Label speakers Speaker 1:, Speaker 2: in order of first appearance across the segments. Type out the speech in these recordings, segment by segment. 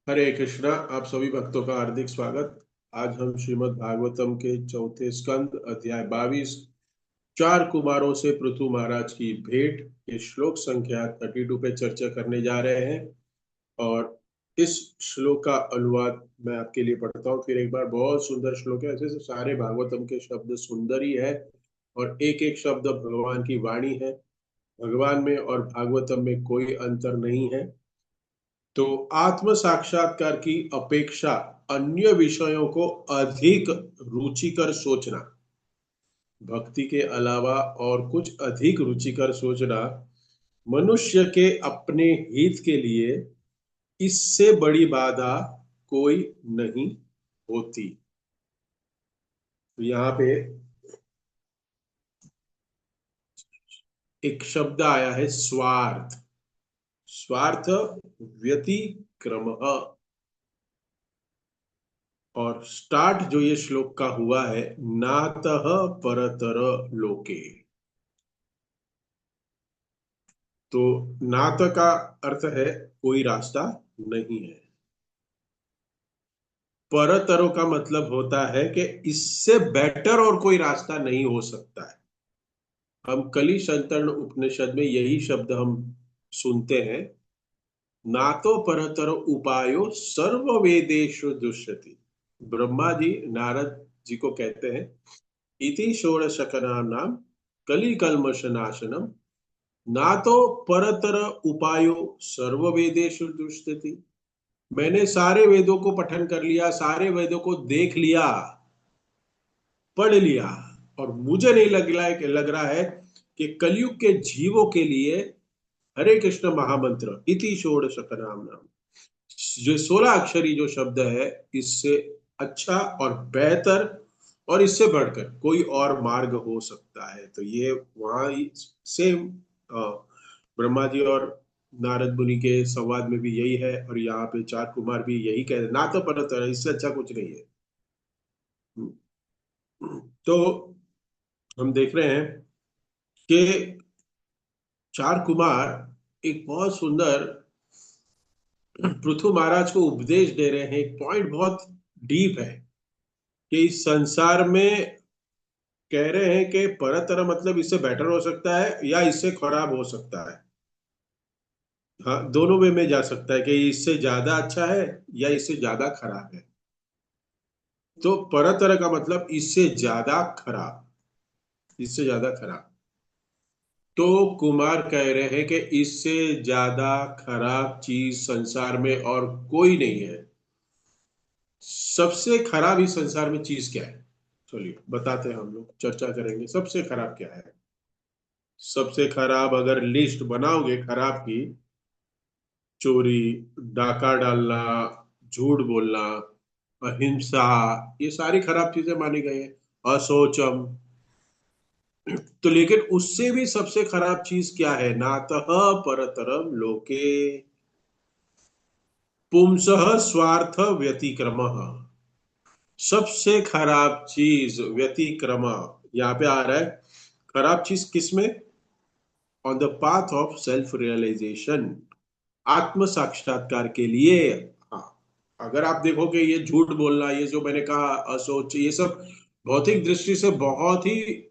Speaker 1: हरे कृष्णा। आप सभी भक्तों का हार्दिक स्वागत। आज हम श्रीमद् भागवतम के चौथे स्कंद अध्याय 22 चार कुमारों से पृथु महाराज की भेंट के श्लोक संख्या 32 पे चर्चा करने जा रहे हैं। और इस श्लोक का अनुवाद मैं आपके लिए पढ़ता हूँ फिर एक बार। बहुत सुंदर श्लोक है। ऐसे तो सारे भागवतम के शब्द सुंदर ही है और एक एक शब्द भगवान की वाणी है। भगवान में और भागवतम में कोई अंतर नहीं है। तो आत्म साक्षात्कार की अपेक्षा अन्य विषयों को अधिक रुचिकर सोचना, भक्ति के अलावा और कुछ अधिक रुचिकर सोचना मनुष्य के अपने हित के लिए इससे बड़ी बाधा कोई नहीं होती। तो यहाँ पे एक शब्द आया है स्वार्थ। स्वार्थ व्यतिक्रम। और स्टार्ट जो ये श्लोक का हुआ है, नातः परतर लोके। तो नात का अर्थ है कोई रास्ता नहीं है। परतरो का मतलब होता है कि इससे बेटर और कोई रास्ता नहीं हो सकता है। हम कली संतरण उपनिषद में यही शब्द हम सुनते हैं। नातो परतर उपायो सर्व वेदेषु दुष्यति। ब्रह्मा जी नारद जी को कहते हैं, इति षोडशकनानाम कली कल्मष नाशनम, ना तो परतर उपायो सर्व वेदेषु दुष्यति। मैंने सारे वेदों को पठन कर लिया, सारे वेदों को देख लिया, पढ़ लिया, और मुझे नहीं लग रहा है कि कलयुग के जीवों के लिए हरे कृष्ण महामंत्र इति षोडशक नाम नाम, जो 16 अक्षरी जो शब्द है, इससे अच्छा और बेहतर और इससे बढ़कर कोई और मार्ग हो सकता है। तो ये वहां सेम ब्रह्मा जी और नारद मुनि के संवाद में भी यही है, और यहाँ पे चार कुमार भी यही कह रहे, ना तो परतर है, इससे अच्छा कुछ नहीं है। तो हम देख रहे हैं कि चार कुमार एक बहुत सुंदर पृथु महाराज को उपदेश दे रहे हैं। एक पॉइंट बहुत डीप है कि इस संसार में कह रहे हैं कि परतर मतलब इससे बेटर हो सकता है या इससे खराब हो सकता है। हाँ, दोनों वे में जा सकता है कि इससे ज्यादा अच्छा है या इससे ज्यादा खराब है। तो परतर का मतलब इससे ज्यादा खराब, इससे ज्यादा खराब। तो कुमार कह रहे हैं कि इससे ज्यादा खराब चीज संसार में और कोई नहीं है। सबसे खराब इस संसार में चीज क्या है? चलिए बताते हैं, हम लोग चर्चा करेंगे सबसे खराब क्या है। सबसे खराब अगर लिस्ट बनाओगे खराब की, चोरी, डाका डालना, झूठ बोलना, अहिंसा, ये सारी खराब चीजें मानी गई है। अशोचम। तो लेकिन उससे भी सबसे खराब चीज क्या है? नातः परतरम लोके पुंसः स्वार्थ व्यतिक्रम। सबसे खराब चीज व्यतिक्रम। यहाँ पे आ रहा है खराब चीज किसमें? On the path of self realisation, आत्म साक्षात्कार के लिए। हाँ, अगर आप देखोगे ये झूठ बोलना, ये जो मैंने कहा असोच, ये सब भौतिक दृष्टि से बहुत ही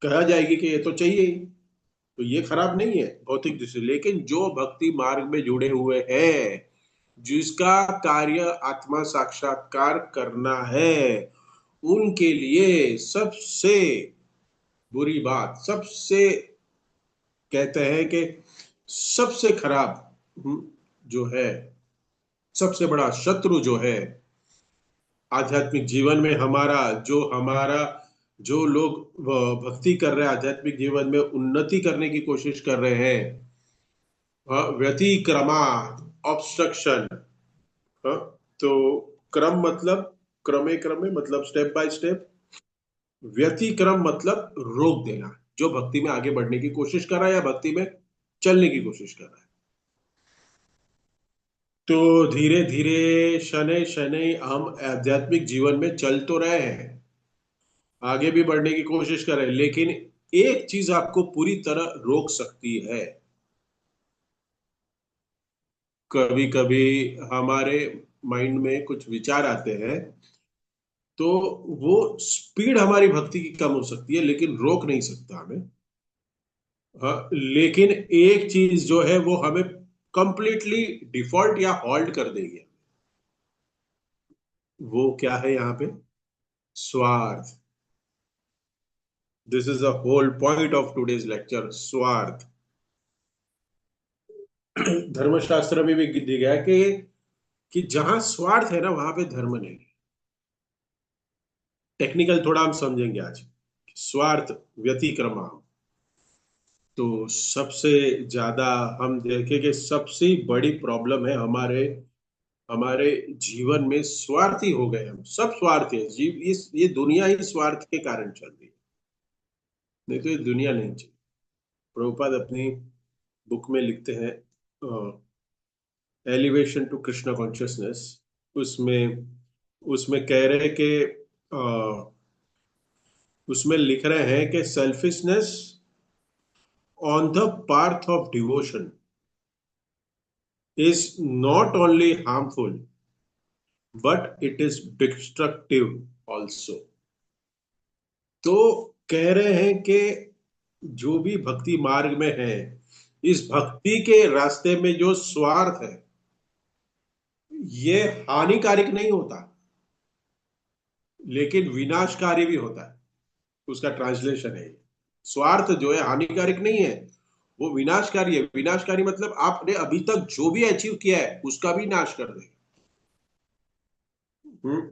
Speaker 1: कहा जाएगी कि ये तो चाहिए ही, तो ये खराब नहीं है भौतिक दृष्टि। लेकिन जो भक्ति मार्ग में जुड़े हुए हैं, जिसका कार्य आत्मा साक्षात्कार करना है, उनके लिए सबसे बुरी बात, सबसे कहते हैं कि सबसे खराब जो है, सबसे बड़ा शत्रु जो है आध्यात्मिक जीवन में हमारा जो लोग भक्ति कर रहे हैं, आध्यात्मिक जीवन में उन्नति करने की कोशिश कर रहे हैं, व्यतिक्रमा, ऑब्स्ट्रक्शन। तो क्रम मतलब क्रमे क्रमे मतलब स्टेप बाय स्टेप। व्यतिक्रम मतलब रोक देना, जो भक्ति में आगे बढ़ने की कोशिश कर रहा है या भक्ति में चलने की कोशिश कर रहा है। तो धीरे धीरे शनै शनै हम आध्यात्मिक जीवन में चल तो रहे हैं, आगे भी बढ़ने की कोशिश कर रहे हैं, लेकिन एक चीज आपको पूरी तरह रोक सकती है। कभी कभी हमारे माइंड में कुछ विचार आते हैं, तो वो स्पीड हमारी भक्ति की कम हो सकती है, लेकिन रोक नहीं सकता हमें। हाँ, लेकिन एक चीज जो है वो हमें कंप्लीटली डिफॉल्ट या हॉल्ट कर देगी। वो क्या है यहाँ पे? स्वार्थ। This is the whole point of today's lecture, स्वार्थ। धर्मशास्त्र में भी दिया गया है कि जहां स्वार्थ है ना, वहां पे धर्म नहीं है। टेक्निकल थोड़ा हम समझेंगे आज। स्वार्थ व्यतिक्रम। तो सबसे ज्यादा हम देखें कि सबसे बड़ी प्रॉब्लम है हमारे हमारे जीवन में, स्वार्थी हो गए हम, सब स्वार्थी है जीव। ये दुनिया ही स्वार्थ के कारण चल रही है, नहीं तो ये दुनिया नहीं चली। प्रभुपाद अपनी बुक में लिखते हैं, एलिवेशन टू कृष्णा कॉन्शियसनेस, उसमें उसमें कह रहे हैं कि उसमें लिख रहे हैं कि selfishness on the path of devotion is not only harmful but it is destructive also। तो कह रहे हैं कि जो भी भक्ति मार्ग में है, इस भक्ति के रास्ते में जो स्वार्थ है, ये हानिकारक नहीं होता, लेकिन विनाशकारी भी होता है। उसका ट्रांसलेशन है, स्वार्थ जो है हानिकारक नहीं है, वो विनाशकारी है। विनाशकारी मतलब आपने अभी तक जो भी अचीव किया है उसका भी नाश कर देगा। हम्म।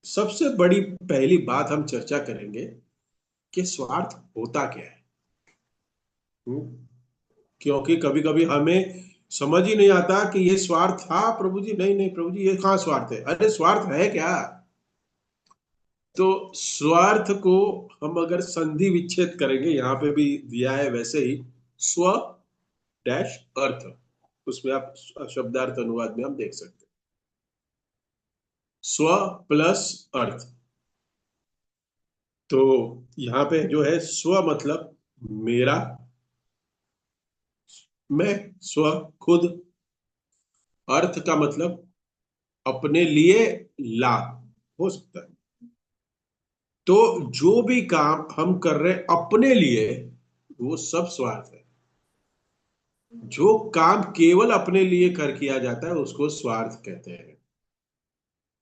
Speaker 1: सबसे बड़ी पहली बात हम चर्चा करेंगे कि स्वार्थ होता क्या है। हम्म। क्योंकि कभी कभी हमें समझ ही नहीं आता कि ये स्वार्थ था प्रभु जी। नहीं नहीं प्रभु जी, ये कहाँ स्वार्थ है? अरे स्वार्थ है क्या? तो स्वार्थ को हम अगर संधि विच्छेद करेंगे, यहाँ पे भी दिया है वैसे ही, स्व डैश अर्थ, उसमें आप शब्दार्थ अनुवाद में हम देख सकते हैं, स्व प्लस अर्थ। तो यहाँ पे जो है स्व मतलब मेरा, मैं, स्व खुद। अर्थ का मतलब अपने लिए लाभ हो सकता है। तो जो भी काम हम कर रहे हैं अपने लिए, वो सब स्वार्थ है। जो काम केवल अपने लिए कर किया जाता है उसको स्वार्थ कहते हैं।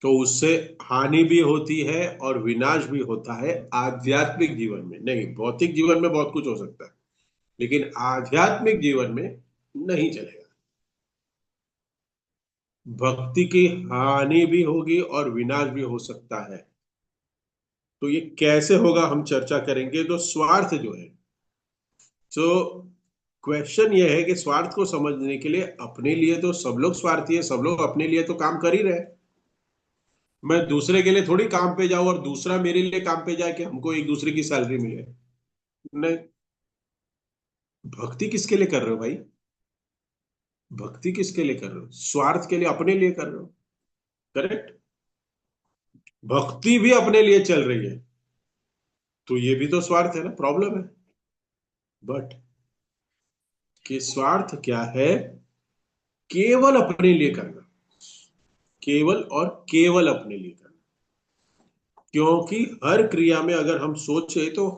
Speaker 1: तो उससे हानि भी होती है और विनाश भी होता है आध्यात्मिक जीवन में। नहीं, भौतिक जीवन में बहुत कुछ हो सकता है, लेकिन आध्यात्मिक जीवन में नहीं चलेगा। भक्ति की हानि भी होगी और विनाश भी हो सकता है। तो ये कैसे होगा हम चर्चा करेंगे। तो स्वार्थ जो है, तो क्वेश्चन ये है कि स्वार्थ को समझने के लिए, अपने लिए तो सब लोग स्वार्थी है, सब लोग अपने लिए तो काम कर ही रहे हैं। मैं दूसरे के लिए थोड़ी काम पे जाऊं और दूसरा मेरे लिए काम पे जाए कि हमको एक दूसरे की सैलरी मिले। नहीं। भक्ति किसके लिए कर रहे हो भाई? भक्ति किसके लिए कर रहे हो? स्वार्थ के लिए, अपने लिए कर रहे हो। करेक्ट। भक्ति भी अपने लिए चल रही है, तो ये भी तो स्वार्थ है ना, प्रॉब्लम है। बट कि स्वार्थ क्या है? केवल अपने लिए करना, केवल और केवल अपने लिए करना। क्योंकि हर क्रिया में अगर हम सोचे तो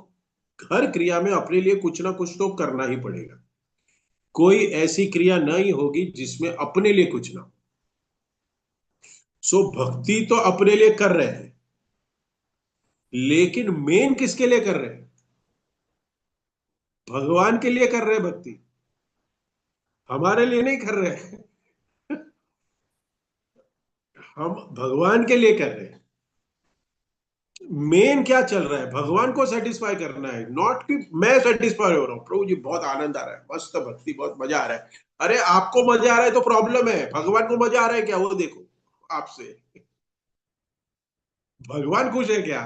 Speaker 1: हर क्रिया में अपने लिए कुछ ना कुछ तो करना ही पड़ेगा। कोई ऐसी क्रिया नहीं होगी जिसमें अपने लिए कुछ ना हो। सो भक्ति तो अपने लिए कर रहे हैं, लेकिन मेन किसके लिए कर रहे हैं? भगवान के लिए कर रहे हैं भक्ति, हमारे लिए नहीं कर रहे हैं। हम भगवान के लिए कर रहे हैं। मेन क्या चल रहा है? भगवान को सेटिस्फाई करना है, नॉट कि मैं सेटिस्फाई हो रहा हूँ। प्रभु जी बहुत आनंद आ रहा है, मस्त भक्ति, बहुत मजा आ रहा है। अरे आपको मजा आ रहा है तो प्रॉब्लम है, भगवान को मजा आ रहा है क्या वो देखो आपसे। भगवान खुश है क्या?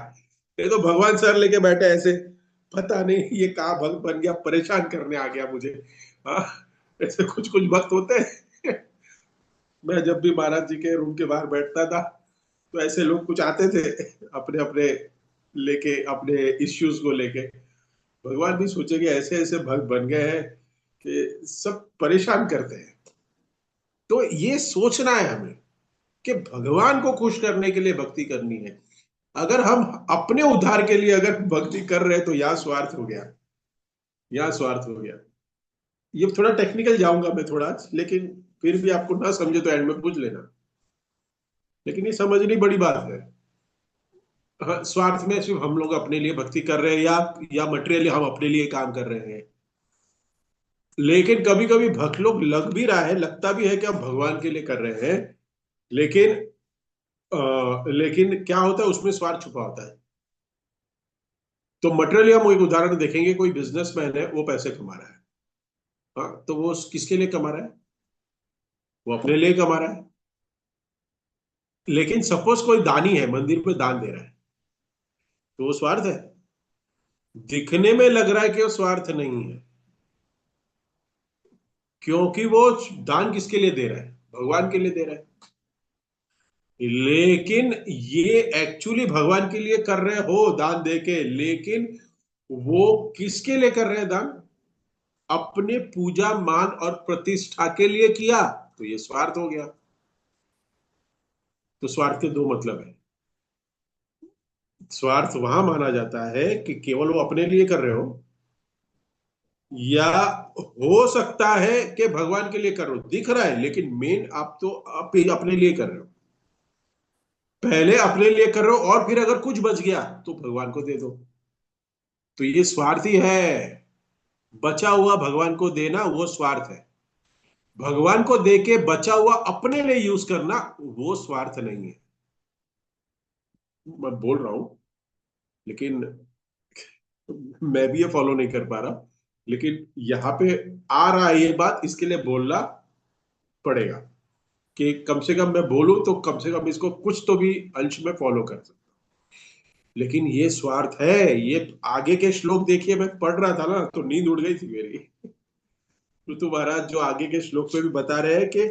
Speaker 1: ये तो भगवान सर लेके बैठे ऐसे, पता नहीं ये कहाँ भक्त बन गया, परेशान करने आ गया मुझे। हाँ, ऐसे कुछ कुछ भक्त होते हैं। मैं जब भी महाराज जी के रूम के बाहर बैठता था, तो ऐसे लोग कुछ आते थे अपने अपने लेके, अपने इश्यूज को लेके। भगवान भी सोचे कि ऐसे ऐसे भक्त बन गए हैं कि सब परेशान करते हैं। तो ये सोचना है हमें कि भगवान को खुश करने के लिए भक्ति करनी है। अगर हम अपने उद्धार के लिए अगर भक्ति कर रहे हैं तो यह स्वार्थ हो गया, यह स्वार्थ हो गया। ये थोड़ा टेक्निकल जाऊंगा मैं थोड़ा, लेकिन फिर भी आपको ना समझे तो एंड में पूछ लेना। लेकिन ये समझनी बड़ी बात है। हाँ, स्वार्थ में सिर्फ हम लोग अपने लिए भक्ति कर रहे हैं, या मटेरियली हम अपने लिए काम कर रहे हैं। लेकिन कभी कभी भक्त लोग लग भी रहा है, लगता भी है कि हम भगवान के लिए कर रहे हैं, लेकिन लेकिन क्या होता है उसमें स्वार्थ छुपा होता है। तो मटेरियली हम एक उदाहरण देखेंगे, कोई बिजनेसमैन है, वो पैसे कमा रहा है। हाँ, तो वो किसके लिए कमा रहा है? वो अपने लिए कमा रहा है। लेकिन सपोज कोई दानी है, मंदिर में दान दे रहा है, तो वो स्वार्थ है? दिखने में लग रहा है कि वो स्वार्थ नहीं है, क्योंकि वो दान किसके लिए दे रहा है? भगवान के लिए दे रहा है। लेकिन ये एक्चुअली भगवान के लिए कर रहे हो दान दे के, लेकिन वो किसके लिए कर रहे हैं दान? अपने पूजा मान और प्रतिष्ठा के लिए किया, तो ये स्वार्थ हो गया। तो स्वार्थ के दो मतलब है। स्वार्थ वहां माना जाता है कि केवल वो अपने लिए कर रहे हो, या हो सकता है कि भगवान के लिए कर रहे हो, दिख रहा है, लेकिन मेन आप तो आप ही अपने लिए कर रहे हो। पहले अपने लिए कर रहे हो, और फिर अगर कुछ बच गया तो भगवान को दे दो। तो ये स्वार्थी है। बचा हुआ भगवान को देना वो स्वार्थ है। भगवान को देके बचा हुआ अपने लिए यूज करना वो स्वार्थ नहीं है। मैं बोल रहा हूं, लेकिन मैं भी ये फॉलो नहीं कर पा रहा। लेकिन यहाँ पे आ रहा है ये बात, इसके लिए बोलना पड़ेगा कि कम से कम मैं बोलूं तो कम से कम इसको कुछ तो भी अंश में फॉलो कर सकता। लेकिन ये स्वार्थ है। ये आगे के श्लोक देखिए, मैं पढ़ रहा था ना तो नींद उड़ गई थी मेरी। ऋतु महाराज जो आगे के श्लोक पे भी बता रहे हैं कि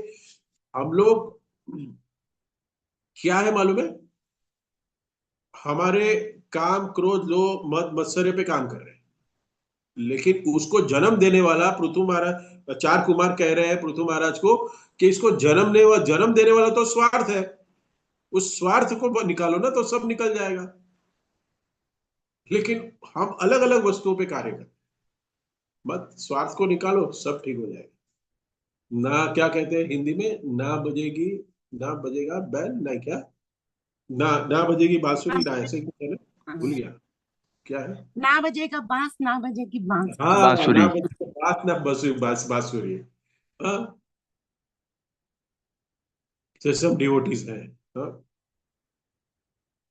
Speaker 1: हम लोग क्या है मालूम है, हमारे काम क्रोध लोभ मद मत्सर्य पे काम कर रहे हैं। लेकिन उसको जन्म देने वाला पृथु महाराज, चार कुमार कह रहे हैं पृथु महाराज को कि इसको जन्म देने वाला तो स्वार्थ है। उस स्वार्थ को निकालो ना तो सब निकल जाएगा। लेकिन हम अलग अलग वस्तुओं पे कार्य करते हैं। मत स्वार्थ को निकालो, सब ठीक हो जाएगा। ना क्या कहते हैं हिंदी में, ना बजेगी, ना बजेगा बैल ना क्या, ना ना बजेगी बांसुरी, ना
Speaker 2: बांसुरी।
Speaker 1: ऐसे कुछ है ना।
Speaker 2: हाँ।
Speaker 1: भूल गया क्या है।
Speaker 2: ना बजेगा बांस, ना बजेगी बांस।
Speaker 1: हाँ, ना
Speaker 3: बांसुरी।
Speaker 1: बजेगा बात ना बांसुरी। हाँ, तो सब डिवोटीज हैं। हाँ,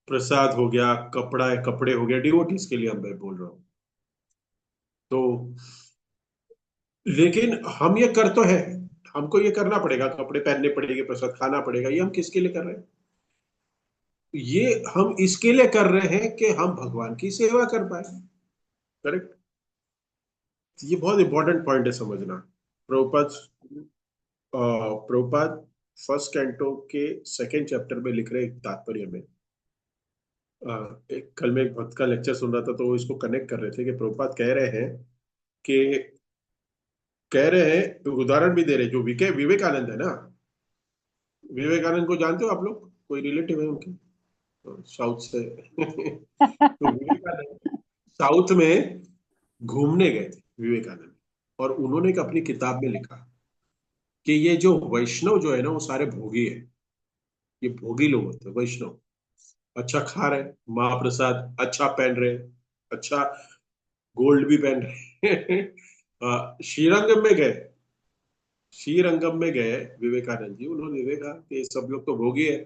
Speaker 1: प्रसाद हो गया, कपड़ा कपड़े हो गया, डिवोटीज के लिए अब मैं बोल रहा हूँ। तो लेकिन हम ये कर तो है, हमको ये करना पड़ेगा, कपड़े पहनने पड़ेंगे, प्रसाद खाना पड़ेगा, ये हम किसके लिए कर रहे हैं? ये हम इसके लिए कर रहे हैं कि हम भगवान की सेवा कर पाए। करेक्ट। ये बहुत इंपॉर्टेंट पॉइंट है समझना। प्रभुपाद प्रभुपाद फर्स्ट कैंटो के सेकंड चैप्टर में लिख रहे हैं तात्पर्य में। कल मैं एक भक्त का लेक्चर सुन रहा था तो वो इसको कनेक्ट कर रहे थे कि प्रभुपाद कह रहे हैं कि, कह रहे हैं उदाहरण भी दे रहे हैं, जो विवेकानंद है ना, विवेकानंद को जानते हो आप लोग? कोई रिलेटिव है उनके? साउथ से। तो विवेकानंद साउथ में घूमने गए थे विवेकानंद, और उन्होंने एक अपनी किताब में लिखा कि ये जो वैष्णव जो है ना वो सारे भोगी है। ये भोगी लोग होते हैं वैष्णव। अच्छा खा रहे, महाप्रसाद अच्छा पहन रहे, अच्छा गोल्ड भी पहन रहे। श्रीरंगम में गए, श्रीरंगम में गए विवेकानंद जी, उन्होंने देखा कि ये सब लोग तो भोगी है,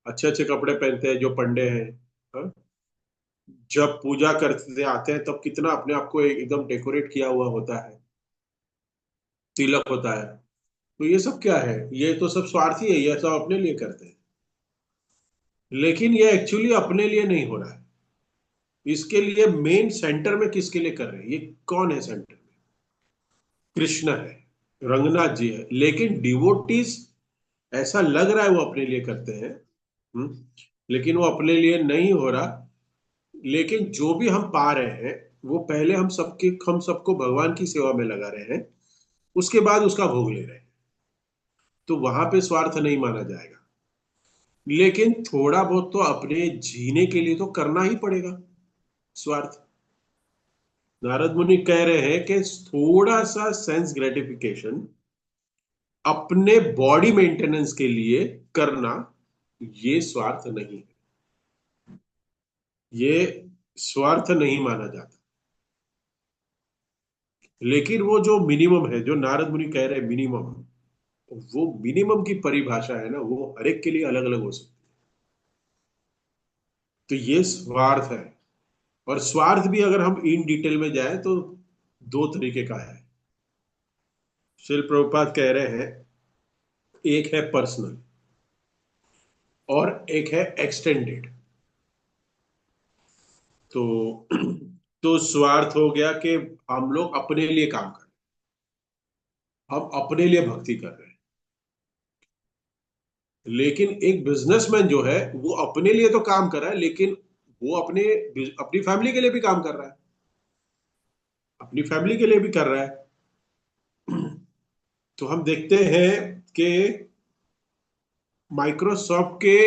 Speaker 1: अच्छे अच्छे कपड़े पहनते हैं जो पंडे हैं। हाँ? जब पूजा करते आते हैं तब कितना अपने आप को एकदम डेकोरेट किया हुआ होता है, तिलक होता है। तो ये सब क्या है? ये तो सब स्वार्थी है, ये सब अपने लिए करते हैं। लेकिन ये एक्चुअली अपने लिए नहीं हो रहा है। इसके लिए मेन सेंटर में किसके लिए कर रहे हैं? ये कौन है सेंटर में? कृष्ण है, रंगनाथ जी है। लेकिन डिवोटीज ऐसा लग रहा है वो अपने लिए करते हैं। हम्म, लेकिन वो अपने लिए नहीं हो रहा। लेकिन जो भी हम पा रहे हैं वो पहले हम सबको भगवान की सेवा में लगा रहे हैं, उसके बाद उसका भोग ले रहे हैं। तो वहां पे स्वार्थ नहीं माना जाएगा। लेकिन थोड़ा बहुत तो अपने जीने के लिए तो करना ही पड़ेगा स्वार्थ। नारद मुनि कह रहे हैं कि थोड़ा सा सेंस ग्रेटिफिकेशन अपने बॉडी मेंटेनेंस के लिए करना, ये स्वार्थ नहीं है, ये स्वार्थ नहीं माना जाता। लेकिन वो जो मिनिमम है, जो नारद मुनि कह रहे हैं मिनिमम, वो मिनिमम की परिभाषा है ना, वो हर एक के लिए अलग अलग हो सकती है। तो ये स्वार्थ है। और स्वार्थ भी अगर हम इन डिटेल में जाए तो दो तरीके का है। शिल प्रभुपाद कह रहे हैं, एक है पर्सनल और एक है एक्सटेंडेड। तो तो स्वार्थ हो गया कि हम लोग अपने लिए काम कर रहे हैं, हम अपने लिए भक्ति कर रहे हैं। लेकिन एक बिजनेसमैन जो है वो अपने लिए तो काम कर रहा है, लेकिन वो अपने अपनी फैमिली के लिए भी काम कर रहा है, अपनी फैमिली के लिए भी कर रहा है। तो हम देखते हैं कि माइक्रोसॉफ्ट के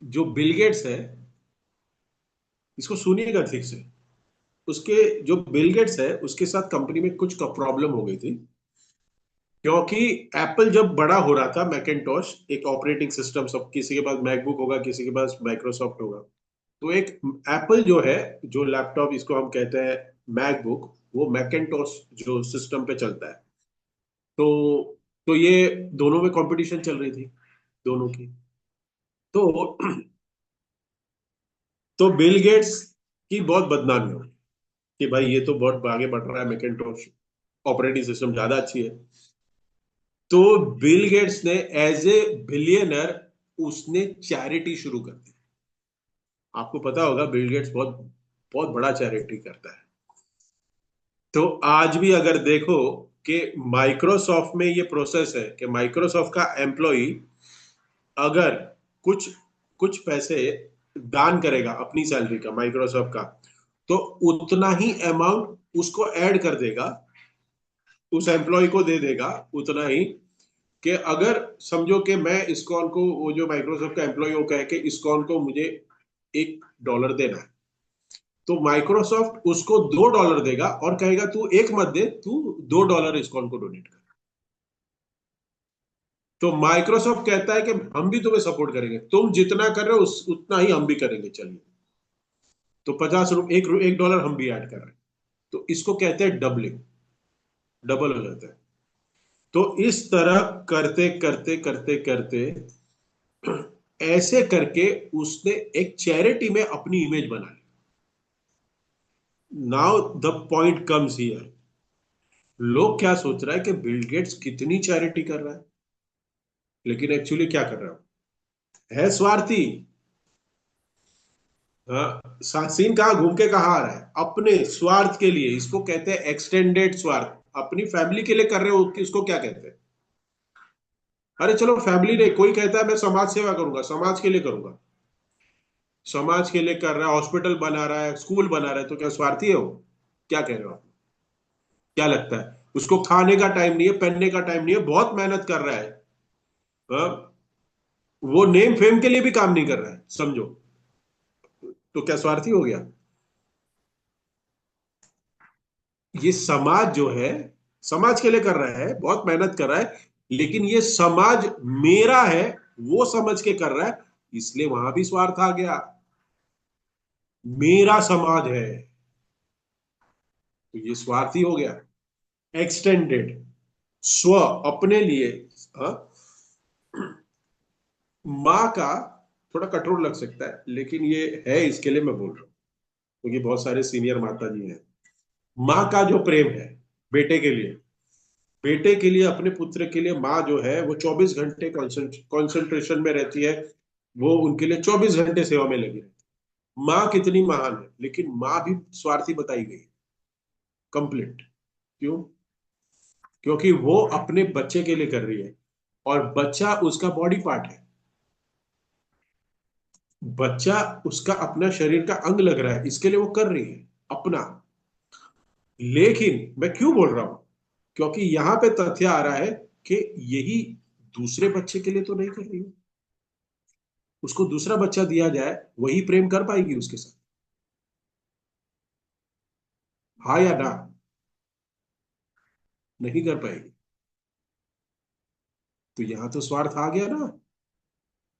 Speaker 1: जो बिल गेट्स है, इसको सुनिएगा ठीक से, उसके जो बिल गेट्स है उसके साथ कंपनी में कुछ प्रॉब्लम हो गई थी। क्योंकि एप्पल जब बड़ा हो रहा था, मैकेंटोश एक ऑपरेटिंग सिस्टम, सब किसी के पास मैकबुक होगा, किसी के पास माइक्रोसॉफ्ट होगा। तो एक एप्पल जो है, जो लैपटॉप इसको हम कहते हैं मैकबुक, वो मैकेंटोश जो सिस्टम पे चलता है। तो तो ये दोनों में कंपटीशन चल रही थी, दोनों की। तो तो बिल गेट्स की बहुत बदनामी हो कि भाई ये तो बहुत आगे बढ़ रहा है, मैकेंटोश ऑपरेटिंग सिस्टम ज्यादा अच्छी है। तो बिल गेट्स ने एज ए बिलियनर उसने चैरिटी शुरू कर दी। आपको पता होगा बिल गेट्स बहुत बहुत बड़ा चैरिटी करता है। तो आज भी अगर देखो कि माइक्रोसॉफ्ट में ये प्रोसेस है कि माइक्रोसॉफ्ट का एम्प्लॉय अगर कुछ कुछ पैसे दान करेगा अपनी सैलरी का, माइक्रोसॉफ्ट का, तो उतना ही अमाउंट उसको ऐड कर देगा, उस एम्प्लॉय को दे देगा उतना ही। कि अगर समझो कि मैं इस्कॉन को, वो जो माइक्रोसॉफ्ट का एम्प्लॉय वो कहे कि इस्कॉन को मुझे $1 देना है, तो माइक्रोसॉफ्ट उसको $2 देगा और कहेगा तू एक मत दे, तू $2 इस्कॉन को डोनेट कर। तो माइक्रोसॉफ्ट कहता है कि हम भी तुम्हें सपोर्ट करेंगे, तुम जितना कर रहे हो उतना ही हम भी करेंगे, चलिए। तो ₹50, $1 हम भी ऐड कर रहे हैं। तो इसको कहते हैं डबलिंग, डबल हो जाता है। तो इस तरह करते करते करते करते ऐसे करके उसने एक चैरिटी में अपनी इमेज बना ली। Now the point comes here. लोग क्या सोच रहा है कि बिल गेट्स कितनी चैरिटी कर रहा है, लेकिन एक्चुअली क्या कर रहा है स्वार्थी। हाँ, सीन कहाँ घूम के कहाँ आ रहा है, अपने स्वार्थ के लिए। इसको कहते हैं एक्सटेंडेड स्वार्थ। अपनी फैमिली के लिए कर रहे हो, इसको क्या कहते हैं? अरे चलो फैमिली नहीं, कोई कहता है मैं समाज सेवा करूंगा, समाज के लिए करूंगा, समाज के लिए कर रहा है, हॉस्पिटल बना रहा है, स्कूल बना रहा है, तो क्या स्वार्थी है वो? क्या कह रहे हो आप? क्या लगता है उसको खाने का टाइम नहीं है, पहनने का टाइम नहीं है, बहुत मेहनत कर रहा है। हाँ? वो नेम फेम के लिए भी काम नहीं कर रहा है, समझो। तो क्या स्वार्थी हो गया? ये समाज जो है, समाज के लिए कर रहा है, बहुत मेहनत कर रहा है, लेकिन ये समाज मेरा है वो समझ के कर रहा है, इसलिए वहां भी स्वार्थ आ गया। मेरा समाज है, तो ये स्वार्थी हो गया। एक्सटेंडेड, स्व, अपने लिए। हाँ? माँ का थोड़ा कठोर लग सकता है, लेकिन ये है, इसके लिए मैं बोल रहा हूँ क्योंकि बहुत सारे सीनियर माता जी हैं। माँ का जो प्रेम है बेटे के लिए, बेटे के लिए, अपने पुत्र के लिए माँ जो है वो 24 घंटे कॉन्सेंट्रेशन में रहती है, वो उनके लिए 24 घंटे सेवा में लगी रहती है। माँ कितनी महान है, लेकिन माँ भी स्वार्थी बताई गई, कंप्लीट। क्यों? क्योंकि वो अपने बच्चे के लिए कर रही है, और बच्चा उसका बॉडी पार्ट है, बच्चा उसका अपना शरीर का अंग लग रहा है, इसके लिए वो कर रही है अपना। लेकिन मैं क्यों बोल रहा हूं? क्योंकि यहां पे तथ्य आ रहा है कि यही दूसरे बच्चे के लिए तो नहीं कर रही है। उसको दूसरा बच्चा दिया जाए, वही प्रेम कर पाएगी उसके साथ? हाँ या ना? नहीं कर पाएगी। तो यहां तो स्वार्थ आ गया ना।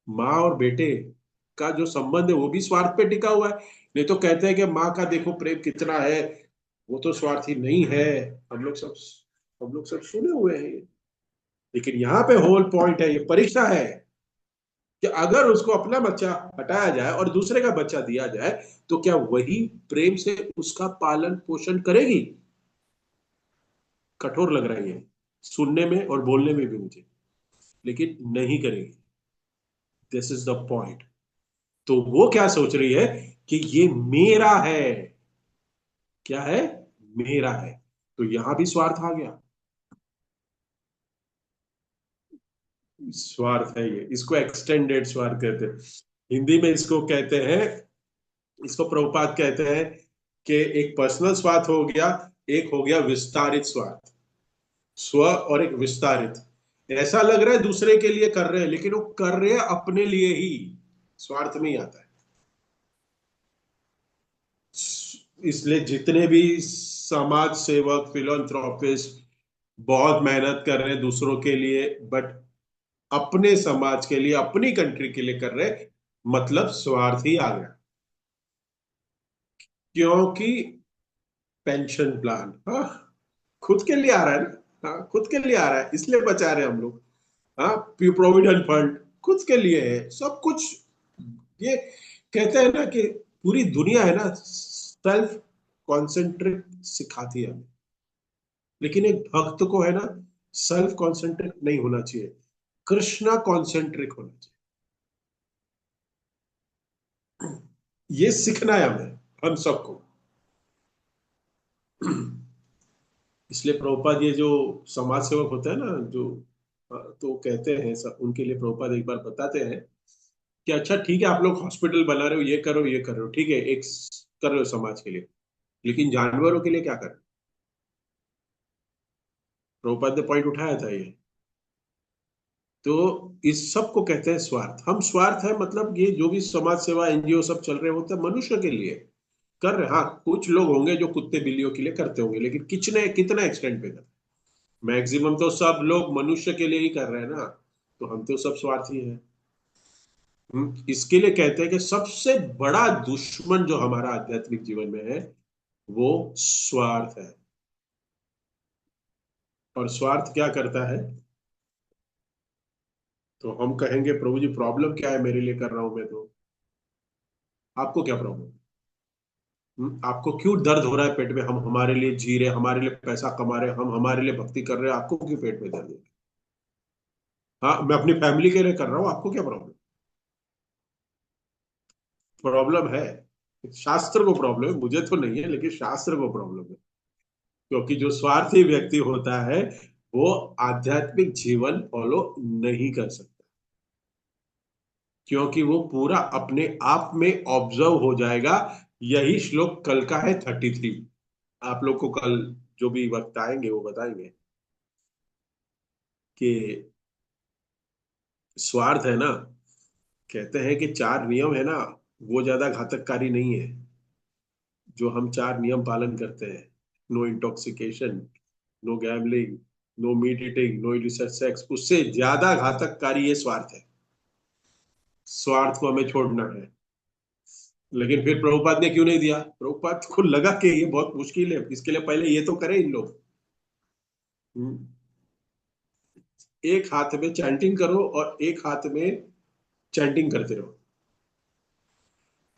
Speaker 1: माँ और बेटे का जो संबंध है वो भी स्वार्थ पे टिका हुआ है। नहीं तो कहते हैं कि माँ का देखो प्रेम कितना है, वो तो स्वार्थी नहीं है। हम लोग सब हम लोग सब सुने हुए हैं ये। लेकिन यहाँ पे होल पॉइंट है, ये परीक्षा है कि अगर उसको अपना बच्चा हटाया जाए और दूसरे का बच्चा दिया जाए, तो क्या वही प्रेम से उसका पालन पोषण करेगी? कठोर लग रहा है ये सुनने में और बोलने में भी मुझे, लेकिन नहीं करेगी। This is the point. तो वो क्या सोच रही है कि ये मेरा है। क्या है? मेरा है। तो यहां भी स्वार्थ आ गया। स्वार्थ है ये, इसको एक्सटेंडेड स्वार्थ कहते हैं। हिंदी में इसको कहते हैं, इसको प्रभुपाद कहते हैं कि एक पर्सनल स्वार्थ हो गया, एक हो गया विस्तारित स्वार्थ। स्व और एक विस्तारित। ऐसा लग रहा है दूसरे के लिए कर रहे हैं, लेकिन वो कर रहे हैं अपने लिए ही। स्वार्थ में ही आता है। इसलिए जितने भी समाज सेवक फिलोंथ्रोपिस्ट बहुत मेहनत कर रहे हैं दूसरों के लिए, बट अपने समाज के लिए, अपनी कंट्री के लिए कर रहे हैं, मतलब स्वार्थ ही आ गया। क्योंकि पेंशन प्लान, हाँ, खुद के लिए आ रहा है ना। हाँ, खुद के लिए आ रहा है, इसलिए बचा रहे हैं हम लोग। हाँ, प्रोविडेंट फंड खुद के लिए है सब कुछ। ये कहते हैं ना कि पूरी दुनिया है ना, सेल्फ कॉन्सेंट्रेट सिखाती है हमें। लेकिन एक भक्त को है ना, सेल्फ कॉन्सेंट्रेट नहीं होना चाहिए, कृष्णा कॉन्सेंट्रिक होना चाहिए। ये सीखना है हमें, हम सबको। इसलिए प्रभुपाद ये जो समाज सेवक होता है ना, जो तो कहते हैं उनके लिए प्रभुपाद एक बार बताते हैं कि अच्छा ठीक है, आप लोग हॉस्पिटल बना रहे हो, ये करो ये कर रहे हो, ठीक है, एक कर रहे हो समाज के लिए, लेकिन जानवरों के लिए क्या कर रहे हो? प्रभुपाद ने पॉइंट उठाया था ये। तो इस सब को कहते हैं स्वार्थ। हम स्वार्थ है, मतलब ये जो भी समाज सेवा एनजीओ सब चल रहे होते हैं मनुष्य के लिए कर रहे हैं। हाँ, कुछ लोग होंगे जो कुत्ते बिल्लियों के लिए करते होंगे, लेकिन कितने कितना एक्सटेंड पे करते हैं? मैक्सिमम तो सब लोग मनुष्य के लिए ही कर रहे हैं ना। तो हम तो सब स्वार्थी हैं। इसके लिए कहते हैं कि सबसे बड़ा दुश्मन जो हमारा आध्यात्मिक जीवन में है, वो स्वार्थ है। और स्वार्थ क्या करता है? तो हम कहेंगे प्रभु जी प्रॉब्लम क्या है, मेरे लिए कर रहा हूं मैं तो। आपको क्या प्रॉब्लम? आपको क्यों दर्द हो रहा है पेट में? हम हमारे लिए जी रहे, हमारे लिए पैसा कमा रहे, हम हमारे लिए भक्ति कर रहे हैं, आपको क्यों पेट में दर्द है? हाँ, मैं अपनी फैमिली के लिए कर रहा हूँ, आपको क्या प्रॉब्लम? प्रॉब्लम है, शास्त्र को प्रॉब्लम है, मुझे तो नहीं है, लेकिन शास्त्र को प्रॉब्लम है। क्योंकि जो स्वार्थी व्यक्ति होता है, वो आध्यात्मिक जीवन फॉलो नहीं कर सकता। क्योंकि वो पूरा अपने आप में ऑब्जर्व हो जाएगा। यही श्लोक कल का है 33। आप लोग को कल जो भी वक्त आएंगे वो बताएंगे कि स्वार्थ है ना। कहते हैं कि चार नियम है ना, वो ज्यादा घातककारी नहीं है। जो हम चार नियम पालन करते हैं, no intoxication, no gambling, no meat eating, no illicit sex, उससे ज्यादा घातककारी ये स्वार्थ है। स्वार्थ को हमें छोड़ना है। लेकिन फिर प्रभुपाद ने क्यों नहीं दिया? प्रभुपाद को लगा कि ये बहुत मुश्किल है, इसके लिए पहले ये तो करें इन लोग। हम्म, एक हाथ में चैंटिंग करो और एक हाथ में चैंटिंग करते रहो।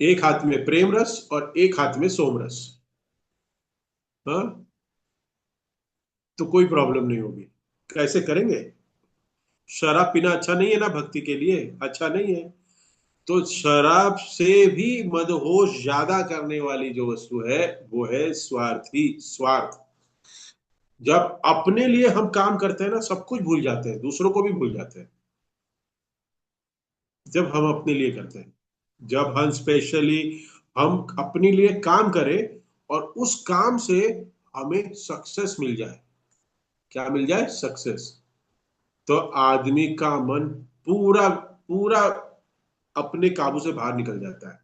Speaker 1: एक हाथ में प्रेम रस और एक हाथ में सोम रस। हाँ, तो कोई प्रॉब्लम नहीं होगी। कैसे करेंगे? शराब पीना अच्छा नहीं है ना, भक्ति के लिए अच्छा नहीं है। तो शराब से भी मदहोश ज्यादा करने वाली जो वस्तु है, वो है स्वार्थी स्वार्थ। जब अपने लिए हम काम करते हैं ना, सब कुछ भूल जाते हैं, दूसरों को भी भूल जाते हैं। जब हम अपने लिए करते हैं, जब हम स्पेशली हम अपने लिए काम करें और उस काम से हमें सक्सेस मिल जाए। क्या मिल जाए? सक्सेस। तो आदमी का मन पूरा पूरा अपने काबू से बाहर निकल जाता है।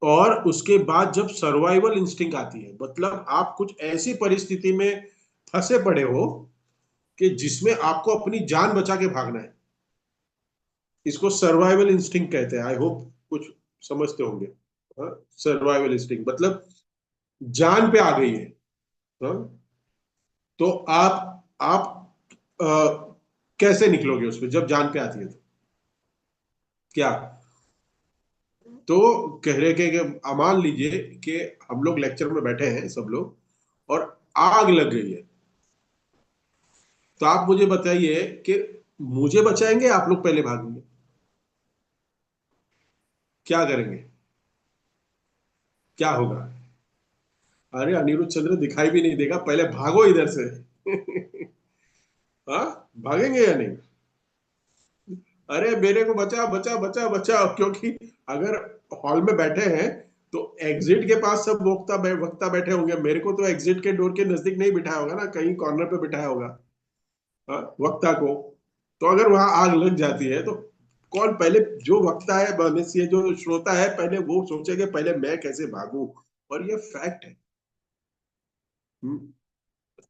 Speaker 1: और उसके बाद जब सर्वाइवल इंस्टिंक्ट आती है, मतलब आप कुछ ऐसी परिस्थिति में फंसे पड़े हो कि जिसमें आपको अपनी जान बचा के भागना है, इसको सर्वाइवल इंस्टिंक्ट कहते हैं। आई होप कुछ समझते होंगे। सर्वाइवल इंस्टिंक्ट मतलब जान पे आ गई है। हाँ? तो आप अ, कैसे निकलोगे उसमें जब जान पे आती है तो? क्या? तो कह रहे कि मान लीजिए कि हम लोग लेक्चर में बैठे हैं सब लोग, और आग लग गई है। तो आप मुझे बताइए कि मुझे बचाएंगे, आप लोग पहले भागेंगे? क्या करेंगे? क्या होगा? अरे अनिरुद्ध चंद्र दिखाई भी नहीं देगा, पहले भागो इधर से। हाँ, भागेंगे या नहीं? अरे मेरे को बचा बचा बचा बचा, क्योंकि अगर हॉल में बैठे हैं तो एग्जिट के पास सब वक्ता बैठे होंगे, मेरे को तो एग्जिट के डोर के नजदीक नहीं बिठाया होगा ना, कहीं कॉर्नर पे बिठाया होगा। हाँ, वक्ता को। तो अगर वहां आग लग जाती है तो कौन पहले, जो वक्ता है बनस्य, जो श्रोता है, पहले वो सोचेगा पहले मैं कैसे भागूं। और ये फैक्ट है। हम्म,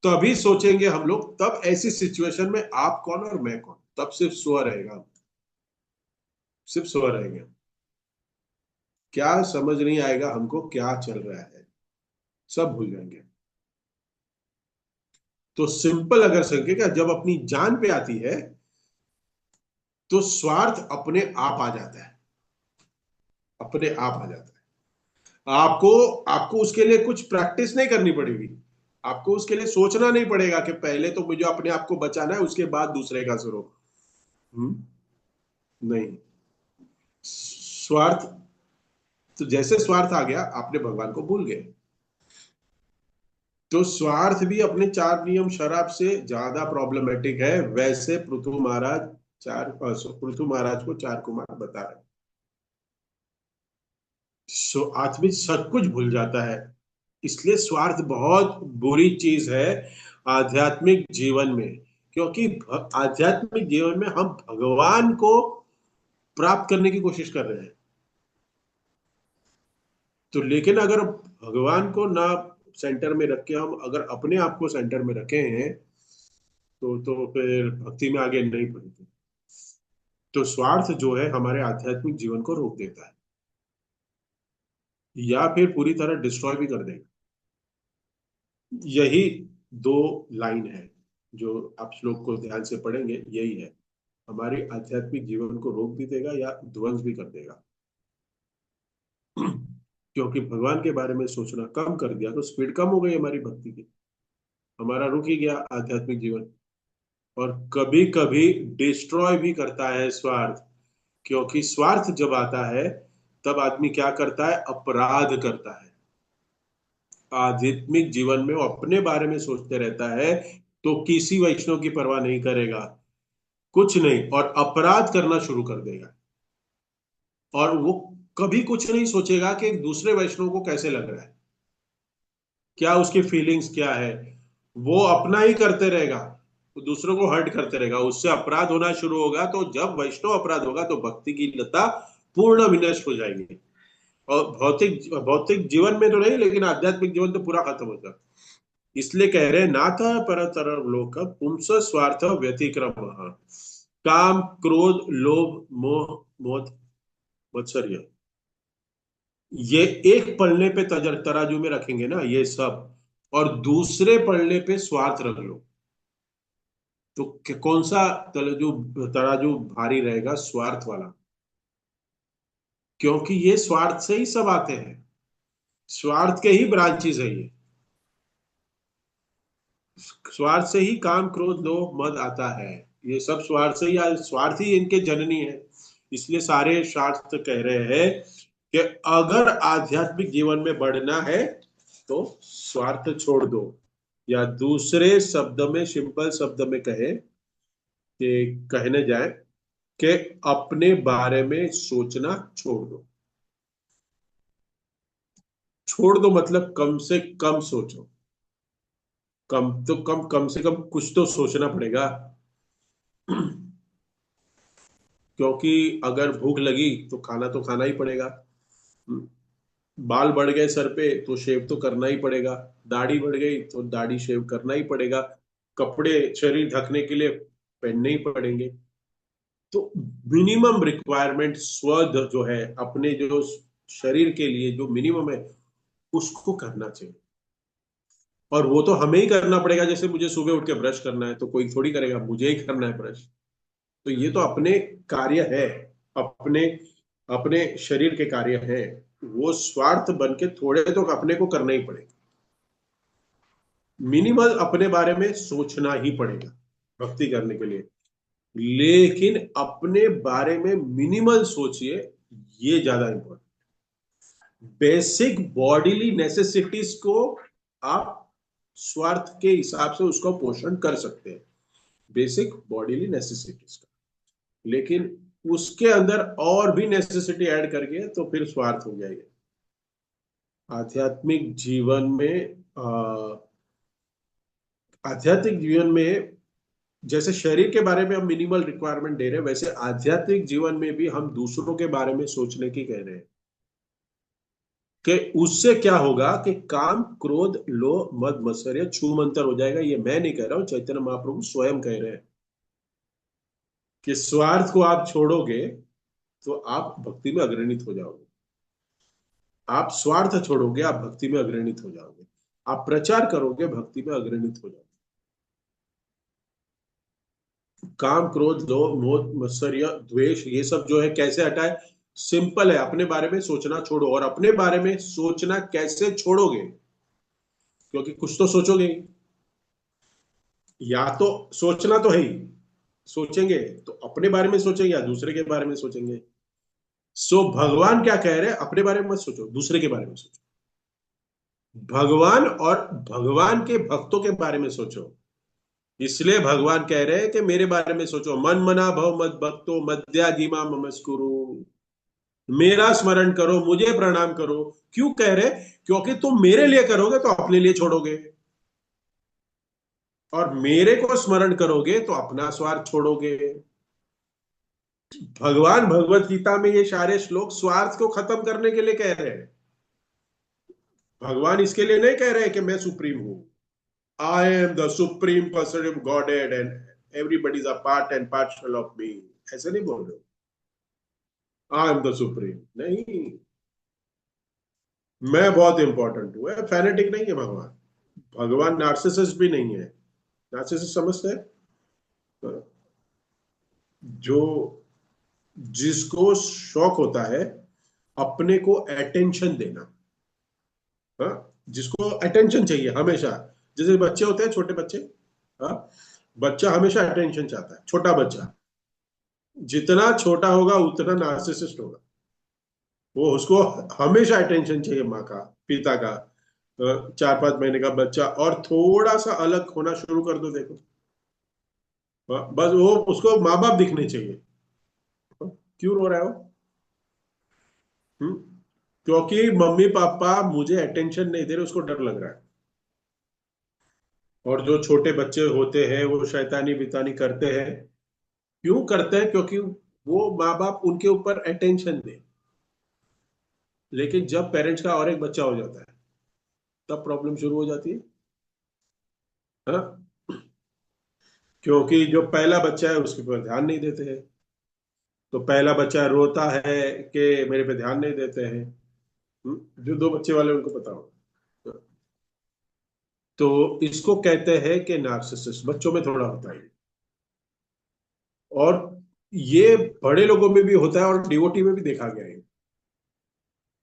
Speaker 1: तभी सोचेंगे हम लोग, तब ऐसी सिचुएशन में आप कौन और मैं कौन, तब सिर्फ स्व रहेगा। सिर्फ स्व रहेगा। क्या समझ नहीं आएगा हमको क्या चल रहा है, सब भूल जाएंगे। तो सिंपल अगर संकेत, जब अपनी जान पे आती है तो स्वार्थ अपने आप आ जाता है। अपने आप आ जाता है। आपको आपको उसके लिए कुछ प्रैक्टिस नहीं करनी पड़ेगी। आपको उसके लिए सोचना नहीं पड़ेगा कि पहले तो मुझे अपने आप को बचाना है, उसके बाद दूसरे का शुरू। नहीं। स्वार्थ, तो जैसे स्वार्थ आ गया आपने भगवान को भूल गए। तो स्वार्थ भी अपने चार नियम शराब से ज्यादा प्रॉब्लमेटिक है, वैसे पृथु महाराज को चार कुमार बता रहे। सो आदमी सब कुछ भूल जाता है। इसलिए स्वार्थ बहुत बुरी चीज है आध्यात्मिक जीवन में। क्योंकि आध्यात्मिक जीवन में हम भगवान को प्राप्त करने की कोशिश कर रहे हैं। तो लेकिन अगर भगवान को ना सेंटर में रख के हम अगर अपने आप को सेंटर में रखे हैं, तो फिर भक्ति में आगे नहीं बढ़ते। तो स्वार्थ जो है हमारे आध्यात्मिक जीवन को रोक देता है, या फिर पूरी तरह डिस्ट्रॉय भी कर देगा। यही दो लाइन है जो आप श्लोक को ध्यान से पढ़ेंगे, यही है। हमारे आध्यात्मिक जीवन को रोक भी देगा या ध्वंस भी कर देगा। क्योंकि भगवान के बारे में सोचना कम कर दिया तो स्पीड कम हो गई हमारी भक्ति की, हमारा रुक ही गया आध्यात्मिक जीवन। और कभी कभी डिस्ट्रॉय भी करता है स्वार्थ। क्योंकि स्वार्थ जब आता है तब आदमी क्या करता है, अपराध करता है। आध्यात्मिक जीवन में वो अपने बारे में सोचते रहता है, तो किसी वैष्णव की परवाह नहीं करेगा, कुछ नहीं, और अपराध करना शुरू कर देगा। और वो कभी कुछ नहीं सोचेगा कि एक दूसरे वैष्णव को कैसे लग रहा है, क्या उसकी फीलिंग्स क्या है। वो अपना ही करते रहेगा, वो दूसरों को हर्ट करते रहेगा, उससे अपराध होना शुरू होगा। तो जब वैष्णव अपराध होगा तो भक्ति की लता पूर्ण विनष्ट हो जाएगी। और भौतिक भौतिक जीवन में तो नहीं, लेकिन आध्यात्मिक जीवन तो पूरा खत्म हो जाएगा। इसलिए कह रहे नाथ परतर लोक पुंस स्वार्थ व्यतिक्रम, काम क्रोध लोभ मोह मोह मत्सर्य, ये एक पलड़े पे तराजू में रखेंगे ना ये सब, और दूसरे पलड़े पे स्वार्थ रख लो, तो कौन सा तराजू तराजू भारी रहेगा? स्वार्थ वाला। क्योंकि ये स्वार्थ से ही सब आते हैं, स्वार्थ के ही ब्रांचेस है ये। स्वार्थ से ही काम क्रोध लोभ मद आता है। ये सब स्वार्थ से ही, स्वार्थ ही इनके जननी है। इसलिए सारे शास्त्र कह रहे हैं कि अगर आध्यात्मिक जीवन में बढ़ना है तो स्वार्थ छोड़ दो, या दूसरे शब्द में, सिंपल शब्द में कहे कि कहने जाए कि अपने बारे में सोचना छोड़ दो। छोड़ दो मतलब कम से कम सोचो। कम तो कम, कम से कम कुछ तो सोचना पड़ेगा। क्योंकि अगर भूख लगी तो खाना ही पड़ेगा। बाल बढ़ गए सर पे तो शेव तो करना ही पड़ेगा। दाढ़ी बढ़ गई तो दाढ़ी शेव करना ही पड़ेगा। कपड़े शरीर ढकने के लिए पहनने ही पड़ेंगे। तो मिनिमम रिक्वायरमेंट जो है, अपने जो शरीर के लिए जो मिनिमम है उसको करना चाहिए। और वो तो हमें ही करना पड़ेगा। जैसे मुझे सुबह उठ के ब्रश करना है तो कोई थोड़ी करेगा, मुझे ही करना है ब्रश। तो ये तो अपने कार्य है, अपने अपने शरीर के कार्य है। वो स्वार्थ बन के थोड़े तो अपने को करना ही पड़ेगा। मिनिमल अपने बारे में सोचना ही पड़ेगा भक्ति करने के लिए। लेकिन अपने बारे में मिनिमल सोचिए, ये ज्यादा इंपॉर्टेंट। बेसिक बॉडीली नेसेसिटीज को आप स्वार्थ के हिसाब से उसका पोषण कर सकते हैं, बेसिक बॉडीली नेसेसिटीज का। लेकिन उसके अंदर और भी नेसेसिटी ऐड करके तो फिर स्वार्थ हो जाएगा। आध्यात्मिक जीवन में आध्यात्मिक जीवन में जैसे शरीर के बारे में हम मिनिमल रिक्वायरमेंट दे रहे हैं, वैसे आध्यात्मिक जीवन में भी हम दूसरों के बारे में सोचने की कह रहे हैं कि उससे क्या होगा कि काम क्रोध लोभ मद मत्सर्य छूमंतर हो जाएगा। ये मैं नहीं कह रहा हूं, चैतन्य महाप्रभु स्वयं कह रहे हैं कि स्वार्थ को आप छोड़ोगे तो आप भक्ति में अग्रणित हो जाओगे। आप स्वार्थ छोड़ोगे, आप भक्ति में अग्रणित हो जाओगे। आप प्रचार करोगे, भक्ति में अग्रणित हो जाओगे। काम क्रोध लोभ मोह मत्सर्य द्वेष ये सब जो है कैसे हटाए? सिंपल है, अपने बारे में सोचना छोड़ो। और अपने बारे में सोचना कैसे छोड़ोगे? क्योंकि कुछ तो सोचोगे ही। या तो सोचना तो है ही, सोचेंगे तो अपने बारे में सोचेंगे या दूसरे के बारे में सोचेंगे। सो भगवान क्या कह रहे हैं? अपने बारे में मत सोचो, दूसरे के बारे में सोचो। भगवान और भगवान के भक्तों के बारे में सोचो। इसलिए भगवान कह रहे हैं कि मेरे बारे में सोचो। मन मना भव मद भक्तो मद्या जीमा ममस्कुरु। मेरा स्मरण करो, मुझे प्रणाम करो। क्यों कह रहे? क्योंकि तुम मेरे लिए करोगे तो अपने लिए छोड़ोगे, और मेरे को स्मरण करोगे तो अपना स्वार्थ छोड़ोगे। भगवान भगवत गीता में ये सारे श्लोक स्वार्थ को खत्म करने के लिए कह रहे हैं। भगवान इसके लिए नहीं कह रहे हैं कि मैं सुप्रीम हूं, I am the supreme person of godhead and everybody is a part and partial of me. ऐसे नहीं बोल रहे। आई एम द सुप्रीम नहीं, मैं बहुत इंपॉर्टेंट हूं। फैनेटिक नहीं है भगवान। भगवान नार्सिसिस्ट भी नहीं है। नार्सिसिस्ट समझते हैं? जो जिसको शौक होता है अपने को अटेंशन देना, हाँ, जिसको अटेंशन चाहिए हमेशा। जैसे बच्चे होते हैं, छोटे बच्चे, हाँ, बच्चा हमेशा अटेंशन चाहता है। छोटा बच्चा जितना छोटा होगा उतना नार्सिसिस्ट होगा। वो उसको हमेशा अटेंशन चाहिए, माँ का, पिता का। 4-5 महीने का बच्चा और थोड़ा सा अलग होना शुरू कर दो, देखो, बस वो उसको माँ बाप दिखने चाहिए। क्यों रो रहा है वो? हम्म? क्योंकि मम्मी पापा मुझे अटेंशन नहीं दे रहे, उसको डर लग रहा है। और जो छोटे बच्चे होते हैं वो शैतानी बितानी करते हैं। क्यों करते हैं? क्योंकि वो माँ बाप उनके ऊपर अटेंशन दे। लेकिन जब पेरेंट्स का और एक बच्चा हो जाता है तब प्रॉब्लम शुरू हो जाती है। हाँ, क्योंकि जो पहला बच्चा है उसके ऊपर ध्यान नहीं देते हैं। तो पहला बच्चा रोता है कि मेरे पे ध्यान नहीं देते हैं। जो 2 बच्चे वाले उनको पता होगा। तो इसको कहते हैं कि नार्सिसिस्ट बच्चों में थोड़ा होता है। और ये बड़े लोगों में भी होता है और डिवोटी में भी देखा गया है।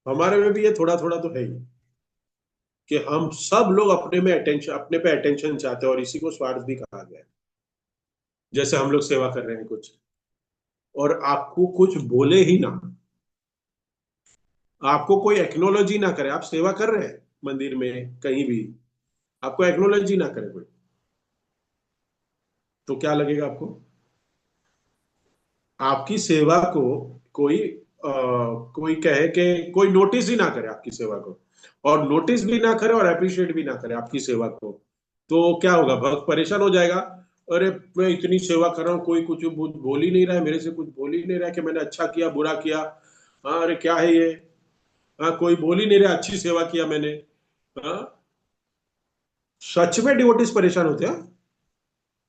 Speaker 1: हमारे में भी ये थोड़ा थोड़ा तो है ही कि हम सब लोग अपने में अटेंशन, अपने पे अटेंशन चाहते हैं, और इसी को स्वार्थ भी कहा गया है। जैसे हम लोग सेवा कर रहे हैं कुछ, और आपको कुछ बोले ही ना, आपको कोई एक्नोलॉजी ना करे, आप सेवा कर रहे हैं मंदिर में कहीं भी, आपको एक्नोलॉजी ना करे कोई, तो क्या लगेगा आपको? आपकी सेवा को कोई कोई कहे कि कोई नोटिस ही ना करे आपकी सेवा को, और नोटिस भी ना करे और अप्रिशिएट भी ना करे आपकी सेवा को, तो क्या होगा? भक्त परेशान हो जाएगा। अरे मैं इतनी सेवा कर रहा हूँ, कोई कुछ बोल ही नहीं रहा है, मेरे से कुछ बोल ही नहीं रहा है कि मैंने अच्छा किया बुरा किया। हाँ, अरे क्या है ये। हाँ, कोई बोल ही नहीं रहा अच्छी सेवा किया मैंने। हाँ, सच में डिवोटीज परेशान होते हैं।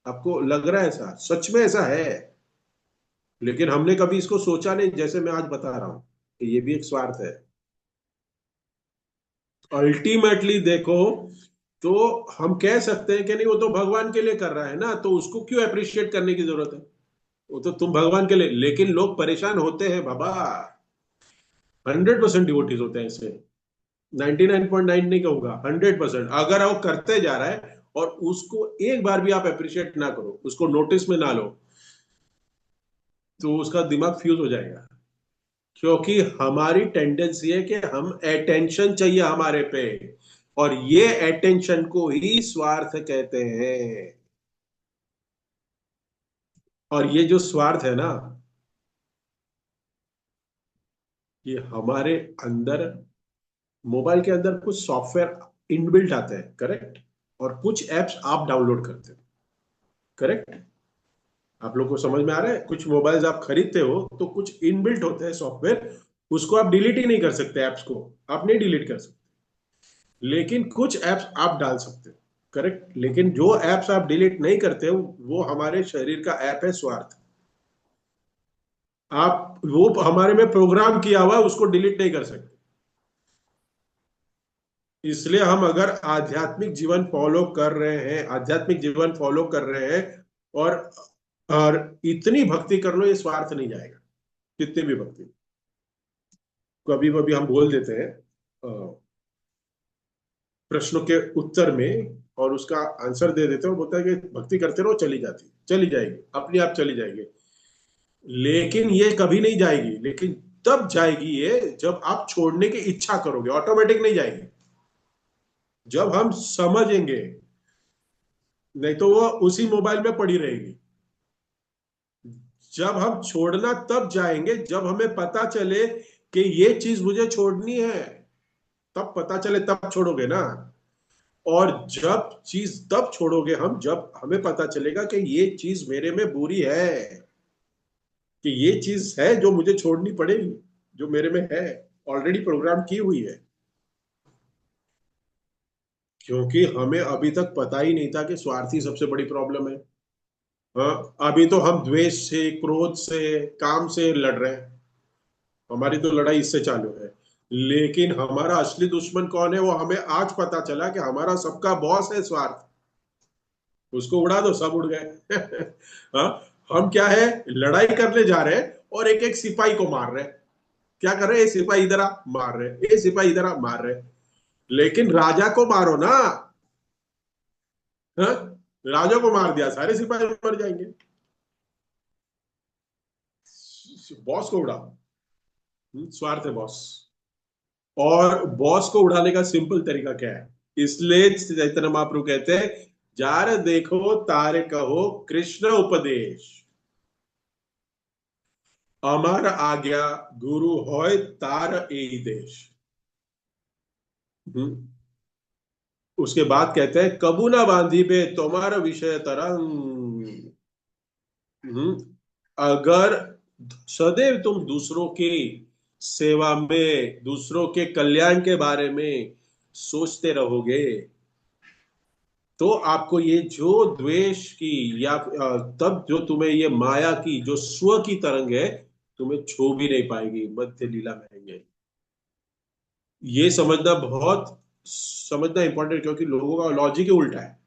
Speaker 1: आपको लग रहा है ऐसा, सच में ऐसा है। लेकिन हमने कभी इसको सोचा नहीं, जैसे मैं आज बता रहा हूं कि ये भी एक स्वार्थ है। अल्टीमेटली देखो, तो हम कह सकते हैं कि नहीं, वो तो भगवान के लिए कर रहा है ना, तो उसको क्यों अप्रिशिएट करने की जरूरत है। वो तो तुम भगवान के लिए, लेकिन लोग परेशान होते हैं बाबा। 100% डिवोटीज होते हैं इससे। 99.9 नहीं कहूंगा, 100%। अगर वो करते जा रहा है और उसको एक बार भी आप अप्रिशिएट ना करो, उसको नोटिस में ना लो, तो उसका दिमाग फ्यूज हो जाएगा। क्योंकि हमारी टेंडेंसी है कि हम अटेंशन चाहिए हमारे पे, और ये अटेंशन को ही स्वार्थ कहते हैं। और ये जो स्वार्थ है ना, ये हमारे अंदर, मोबाइल के अंदर कुछ सॉफ्टवेयर इनबिल्ट आते हैं, करेक्ट। और कुछ एप्स आप डाउनलोड करते हो, करेक्ट। आप लोग को समझ में आ रहा है, कुछ मोबाइल्स आप खरीदते हो तो कुछ इनबिल्ट होते हैं सॉफ्टवेयर, उसको आप डिलीट ही नहीं कर सकते, एप्स को आप नहीं डिलीट कर सकते। लेकिन कुछ एप्स आप डाल सकते हो, करेक्ट। लेकिन जो एप्स आप डिलीट नहीं करते हो, वो हमारे शरीर का ऐप है स्वार्थ। आप वो हमारे में प्रोग्राम किया हुआ है, उसको डिलीट नहीं कर सकते। इसलिए हम अगर आध्यात्मिक जीवन फॉलो कर रहे हैं, आध्यात्मिक जीवन फॉलो कर रहे हैं, और और इतनी भक्ति कर लो, ये स्वार्थ नहीं जाएगा। कितनी भी भक्ति, कभी कभी हम बोल देते हैं प्रश्नों के उत्तर में, और उसका आंसर दे देते हैं और बोलता है कि भक्ति करते रहो, चली जाती, चली जाएगी, अपने आप चली जाएगी। लेकिन ये कभी नहीं जाएगी, लेकिन तब जाएगी ये जब आप छोड़ने की इच्छा करोगे, ऑटोमेटिक नहीं जाएगी। जब हम समझेंगे, नहीं तो वो उसी मोबाइल में पड़ी रहेगी। जब हम छोड़ना तब जाएंगे जब हमें पता चले कि ये चीज मुझे छोड़नी है। तब पता चले तब छोड़ोगे ना। और जब चीज तब छोड़ोगे हम, जब हमें पता चलेगा कि ये चीज मेरे में बुरी है, कि ये चीज है जो मुझे छोड़नी पड़ेगी, जो मेरे में है, ऑलरेडी प्रोग्राम की हुई है। क्योंकि हमें अभी तक पता ही नहीं था कि स्वार्थी सबसे बड़ी प्रॉब्लम है। हाँ, अभी तो हम द्वेष से, क्रोध से, काम से लड़ रहे हैं। हमारी तो लड़ाई इससे चालू है। लेकिन हमारा असली दुश्मन कौन है, वो हमें आज पता चला कि हमारा सबका बॉस है स्वार्थ। उसको उड़ा दो, सब उड़ गए। हाँ, हम क्या है, लड़ाई करने जा रहे हैं और एक एक सिपाही को मार रहे हैं। क्या कर रहे हैं, सिपाही इधर आ मार रहे हैं, ये सिपाही इधर आ मार रहे हैं। लेकिन राजा को मारो ना। हाँ? राजा को मार दिया, सारे सिपाही मर जाएंगे। बॉस को उड़ाओ। स्वार्थ है बॉस। और बॉस को उड़ाने का सिंपल तरीका क्या है, इसलिए चैतन्य महाप्रभु कहते हैं, जार देखो तारे कहो कृष्ण उपदेश, अमर आज्ञा गुरु होय तार ए देश। हम्म। उसके बाद कहते हैं, कबू ना बांधी बे तुम्हारा विषय तरंग। हम्म। अगर सदैव तुम दूसरों की सेवा में, दूसरों के कल्याण के बारे में सोचते रहोगे, तो आपको ये जो द्वेष की, या तब जो तुम्हें ये माया की जो स्व की तरंग है, तुम्हें छू भी नहीं पाएगी, मध्य लीला में है ये समझना बहुत, समझना इंपॉर्टेंट, क्योंकि लोगों का लॉजिक ही उल्टा है।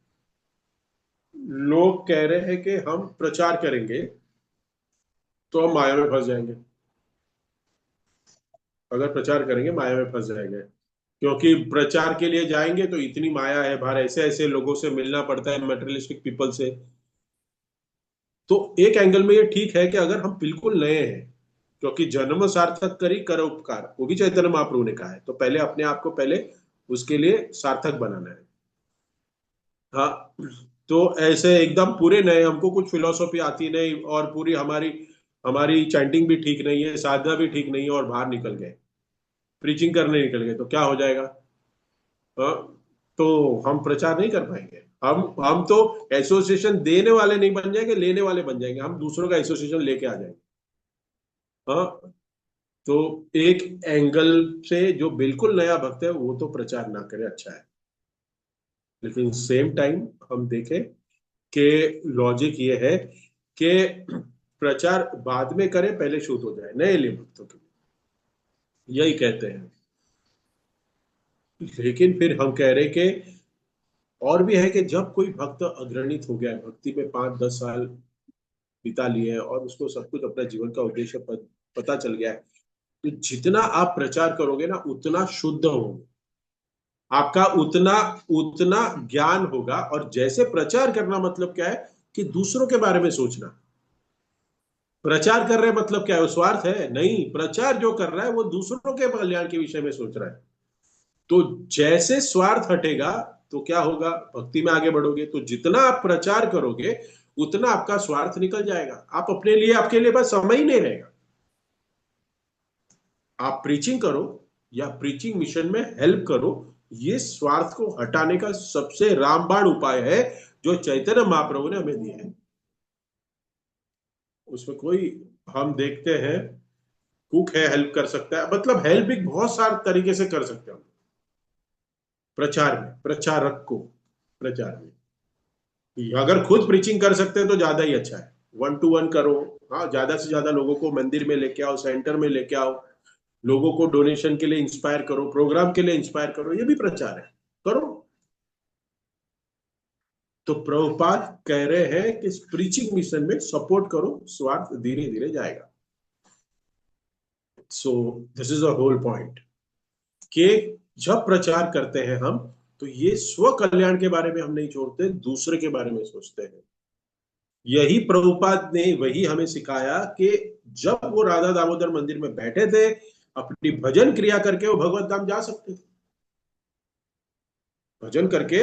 Speaker 1: लोग कह रहे हैं कि हम प्रचार करेंगे तो हम माया में फंस जाएंगे। अगर प्रचार करेंगे माया में फंस जाएंगे, क्योंकि प्रचार के लिए जाएंगे तो इतनी माया है बाहर, ऐसे ऐसे लोगों से मिलना पड़ता है, मटेरियलिस्टिक पीपल से। तो एक एंगल में ये ठीक है कि अगर हम बिल्कुल नए हैं, क्योंकि जन्म सार्थक करी कर उपकार, वो भी चैतन्य महाप्रभु ने कहा है, तो पहले अपने आप को पहले उसके लिए सार्थक बनाना है। हाँ, तो ऐसे एकदम पूरे नए, हमको कुछ फिलोसॉफी आती नहीं, और पूरी हमारी हमारी चैंटिंग भी ठीक नहीं है, साधना भी ठीक नहीं है, और बाहर निकल गए, प्रीचिंग करने निकल गए, तो क्या हो जाएगा। हाँ, तो हम प्रचार नहीं कर पाएंगे। हम तो एसोसिएशन देने वाले नहीं बन जाएंगे, लेने वाले बन जाएंगे, हम दूसरों का एसोसिएशन लेके आ जाएंगे। हाँ। तो एक एंगल से जो बिल्कुल नया भक्त है वो तो प्रचार ना करे, अच्छा है। लेकिन सेम टाइम हम देखें कि लॉजिक ये है कि प्रचार बाद में करे, पहले शुद्ध हो जाए नए लिए भक्तों के लिए, यही कहते हैं। लेकिन फिर हम कह रहे कि और भी है कि जब कोई भक्त अग्रणित हो गया है, भक्ति में 5-10 साल बिता लिए हैं और उसको सब कुछ अपना जीवन का उद्देश्य पता चल गया है, तो जितना आप प्रचार करोगे ना उतना शुद्ध होगे, आपका उतना उतना ज्ञान होगा। और जैसे प्रचार करना मतलब क्या है कि दूसरों के बारे में सोचना। प्रचार कर रहे मतलब क्या है, वो स्वार्थ है नहीं, प्रचार जो कर रहा है वो दूसरों के कल्याण के विषय में सोच रहा है। तो जैसे स्वार्थ हटेगा तो क्या होगा, भक्ति में आगे बढ़ोगे, तो जितना आप प्रचार करोगे उतना आपका स्वार्थ निकल जाएगा, आप अपने लिए, आपके लिए बस समय ही नहीं रहेगा। आप प्रीचिंग करो या प्रीचिंग मिशन में हेल्प करो, ये स्वार्थ को हटाने का सबसे रामबाण उपाय है जो चैतन्य महाप्रभु ने हमें दिए हैं। उसमें कोई, हम देखते हैं कुक है, हेल्प कर सकता है, मतलब हेल्प भी बहुत सारे तरीके से कर सकते हैं। प्रचार में, प्रचारक को प्रचार में अगर खुद प्रीचिंग कर सकते हैं तो ज्यादा ही अच्छा है, 1-to-1 करो। हाँ, ज्यादा से ज्यादा लोगों को मंदिर में लेके आओ, सेंटर में लेके आओ, लोगों को डोनेशन के लिए इंस्पायर करो, प्रोग्राम के लिए इंस्पायर करो, ये भी प्रचार है, करो। तो प्रभुपाद कह रहे हैं कि प्रीचिंग मिशन में सपोर्ट करो, स्वार्थ धीरे धीरे जाएगा। So this is a whole point कि जब प्रचार करते हैं हम, तो ये स्व कल्याण के बारे में हम नहीं छोड़ते, दूसरे के बारे में सोचते हैं। यही प्रभुपाद ने वही हमें सिखाया कि जब वो राधा दामोदर मंदिर में बैठे थे, अपनी भजन क्रिया करके वो भगवत धाम जा सकते थे, भजन करके।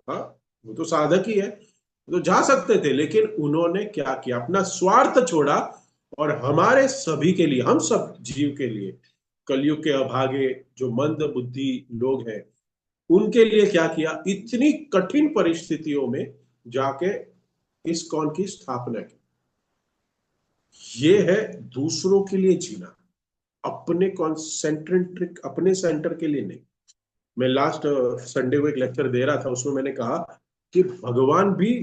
Speaker 1: हाँ, वो तो साधक ही है, तो जा सकते थे, लेकिन उन्होंने क्या किया, अपना स्वार्थ छोड़ा और हमारे सभी के लिए, हम सब जीव के लिए, कलयुग के अभागे जो मंद बुद्धि लोग हैं उनके लिए क्या किया, इतनी कठिन परिस्थितियों में जाके इस कौन की स्थापना की। ये है दूसरों के लिए जीना, अपने कॉन्सेंट्रिक, अपने सेंटर के लिए नहीं। मैं लास्ट संडे को एक लेक्चर दे रहा था, उसमें मैंने कहा कि भगवान भी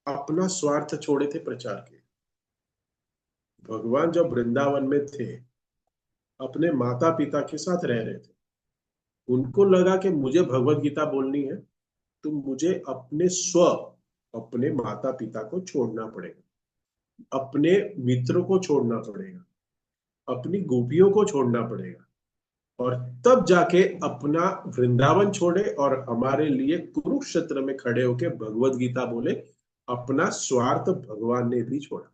Speaker 1: अपना स्वार्थ छोड़े थे प्रचार के। भगवान जब वृंदावन में थे, अपने माता पिता के साथ रह रहे थे, उनको लगा कि मुझे भगवत गीता बोलनी है, तो मुझे अपने माता पिता को छोड़ना पड़ेगा, अपने मित्रों को छोड़ना पड़ेगा, अपनी गोपियों को छोड़ना पड़ेगा, और तब जाके अपना वृंदावन छोड़े और हमारे लिए कुरुक्षेत्र में खड़े होके भगवत गीता बोले। अपना स्वार्थ भगवान ने भी छोड़ा,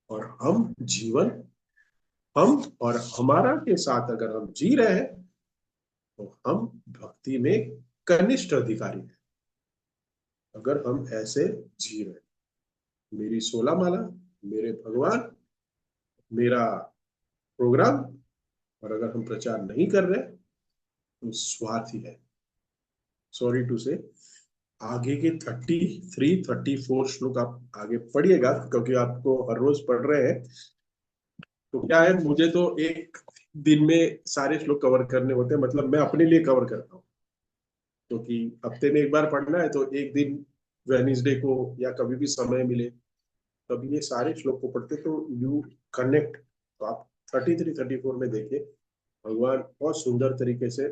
Speaker 1: और हम जीवन, हम और हमारा के साथ अगर हम जी रहे हैं तो हम भक्ति में कनिष्ठ अधिकारी हैं, अगर हम ऐसे जी रहे हैं। मेरी 16 माला, मेरे भगवान, मेरा प्रोग्राम, और अगर हम प्रचार नहीं कर रहे तो स्वार्थ ही है। सॉरी टू से, आगे के 33-34 श्लोक आप आगे पढ़िएगा, क्योंकि आपको हर रोज पढ़ रहे हैं। तो क्या है, मुझे तो एक दिन में सारे श्लोक कवर करने होते हैं, मतलब मैं अपने लिए कवर करता हूँ, क्योंकि हफ्ते में एक बार पढ़ना है, तो एक दिन वेनिसडे को या कभी भी समय मिले तब ये सारे श्लोक को पढ़ते, तो यू कनेक्ट। तो आप 33-34 में देखिए, भगवान बहुत सुंदर तरीके से,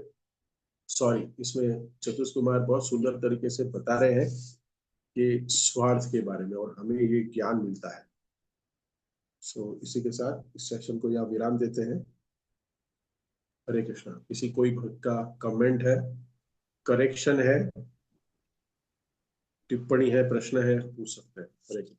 Speaker 1: सॉरी, इसमें चतुष कुमार बहुत सुंदर तरीके से बता रहे हैं कि स्वार्थ के बारे में, और हमें ये ज्ञान मिलता है। इसी के साथ इस सेशन को यहाँ विराम देते हैं। हरे कृष्णा। किसी कोई भक्त का कमेंट है, करेक्शन है, टिप्पणी है, प्रश्न है, पूछ सकते हैं। हरे कृष्णा।